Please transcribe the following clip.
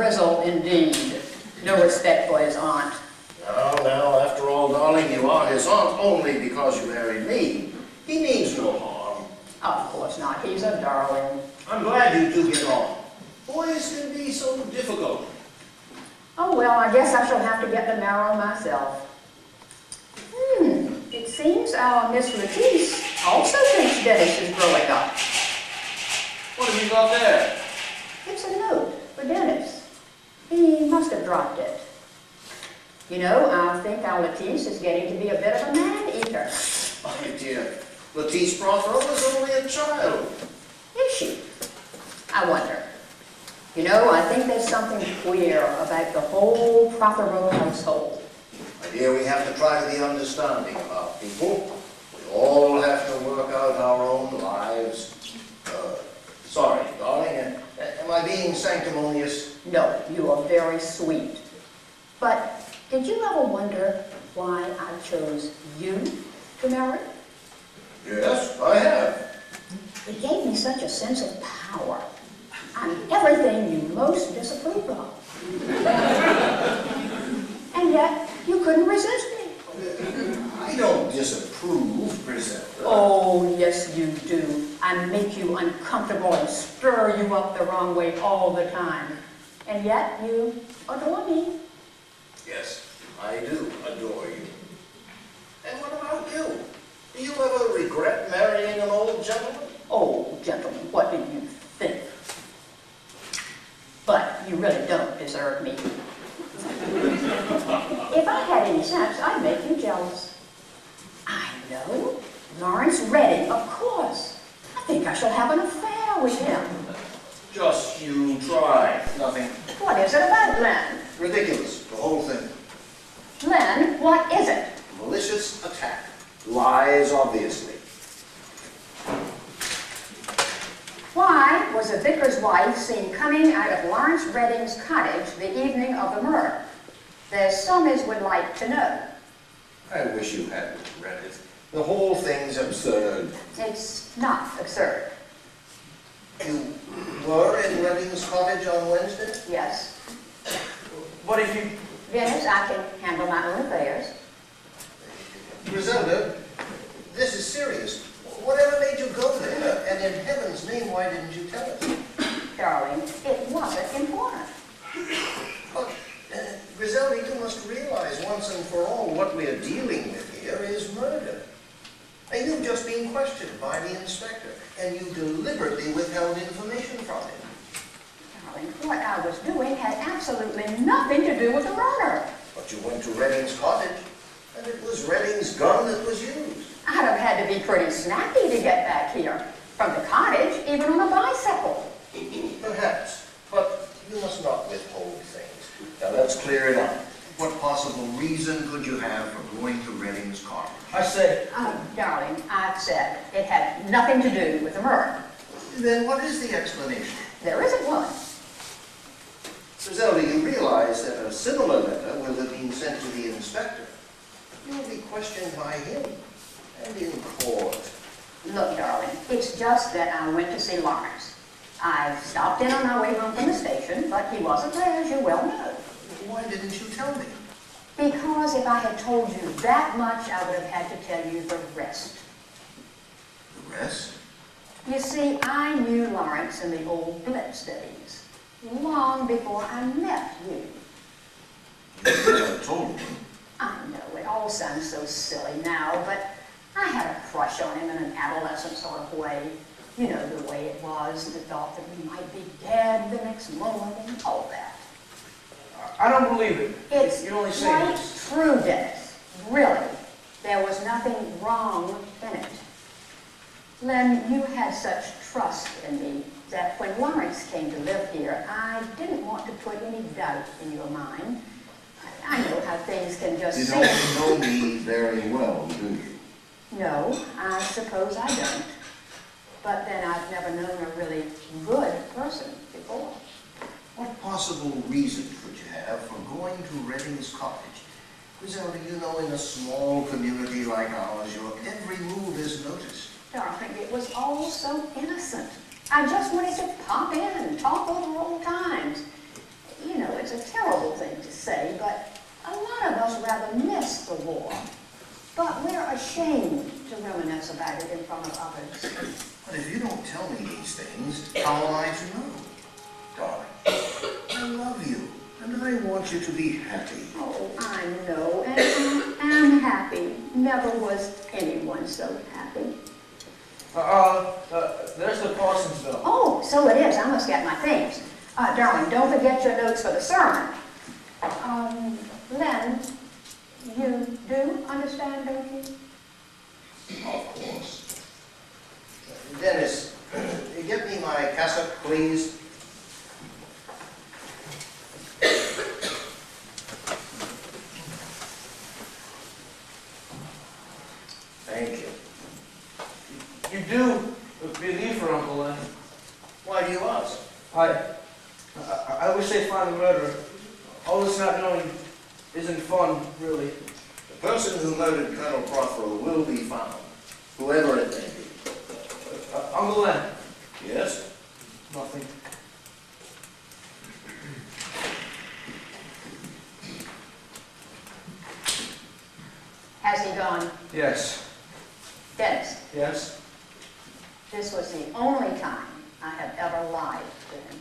drizzle indeed. No respect for his aunt. Now, after all, darling, you are his aunt only because you married me. He means no harm. Of course not. He's a darling. I'm glad you two get on. Boys can be so difficult. Oh, well, I guess I shall have to get the marrow myself. It seems our Miss Lettice also thinks Dennis is growing up. What have you got there? It's a note for Dennis. He must have dropped it. You know, I think our Lettice is getting to be a bit of a man-eater. My dear, Lettice Prothero was only a child. Is she? I wonder. You know, I think there's something queer about the whole Prothero household. My dear, we have to try to be understanding about people. We all have to work out our own lives. Sorry, darling, am I being sanctimonious? No, you are very sweet. But did you ever wonder why I chose you to marry? Yes, I have. It gave me such a sense of power. I'm everything you most disapprove of. And yet, you couldn't resist me. I don't disapprove, Griselda. Oh, yes, you do. I make you uncomfortable and stir you up the wrong way all the time. And yet, you adore me. Yes, I do adore you. And what about you? Do you ever regret marrying an old gentleman? Oh, gentlemen, what do you think? But you really don't deserve me. If I had any sense, I'd make you jealous. I know. Lawrence Redding, of course. I think I shall have an affair with him. Just you try. Nothing. What is it about Len? Ridiculous, the whole thing. Len, what is it? Malicious attack. Lies, obviously. Why was the vicar's wife seen coming out of Lawrence Redding's cottage the evening of the murder? There's some as would like to know. I wish you hadn't read it. The whole thing's absurd. It's not absurd. You were in Redding's cottage on Wednesday? Yes. What if you... Dennis, I can handle my own affairs. Griselda, this is serious. Whatever made you go there? And in heaven's name, why didn't you tell us? Darling, it wasn't important. But, Griselda, you must realize once and for all what we're dealing with here is murder. And you've just been questioned by the inspector, and you deliberately withheld information from him. Darling, what I was doing had absolutely nothing to do with the murder. But you went to Redding's cottage, and it was Redding's gun that was used. I'd have had to be pretty snappy to get back here. From the cottage, even on a bicycle. Perhaps, but you must not withhold things. Now let's clear it up. What possible reason could you have for going to Redding's cottage? I say, Darling, I've said it had nothing to do with the murder. Then what is the explanation? There isn't one. Griselda, you realize that a similar letter will have been sent to the inspector. You will be questioned by him and in court. Look, darling, it's just that I went to see Lawrence. I stopped in on my way home from the station, but he wasn't there, as you well know. Why didn't you tell me? Because if I had told you that much, I would have had to tell you the rest. The rest? You see, I knew Lawrence in the old Blitz days, long before I met you. You never told me. I know, it all sounds so silly now, but I had a crush on him in an adolescent sort of way. You know, the way it was, the thought that we might be dead the next moment and all that. I don't believe it. It's You only say quite this. true, Dennis. Really. There was nothing wrong in it. Len, you had such trust in me that when Lawrence came to live here, I didn't want to put any doubt in your mind. I know how things can just You seem. don't know me very well, do you? No, I suppose I don't. But then I've never known a really good person before. What possible reason could you have for going to Redding's cottage? Griselda, you know, in a small community like ours, your every move is noticed. Darling, it was all so innocent. I just wanted to pop in and talk over old times. You it's a terrible thing to say, but a lot of us rather miss the war. But we're ashamed to reminisce about it in front of others. But if you don't tell me these things, how am I to know? Darling, I love you, and I want you to be happy. Oh, I know, and I am happy. Never was anyone so happy. There's the parson's bell. Oh, so it is. I must get my things. Darling, don't forget your notes for the sermon. Len, you do understand, don't you? Of course. Dennis, get me my cassock, please. Thank you. You do believe her, Uncle Len. Why do you ask? I wish they'd find the murderer. All this not knowing isn't fun, really. The person who murdered Colonel Prothero will be found, whoever it may be. Uncle Len. Yes? Nothing. Has he gone? Yes. Dennis, Yes? this was the only time I have ever lied to him.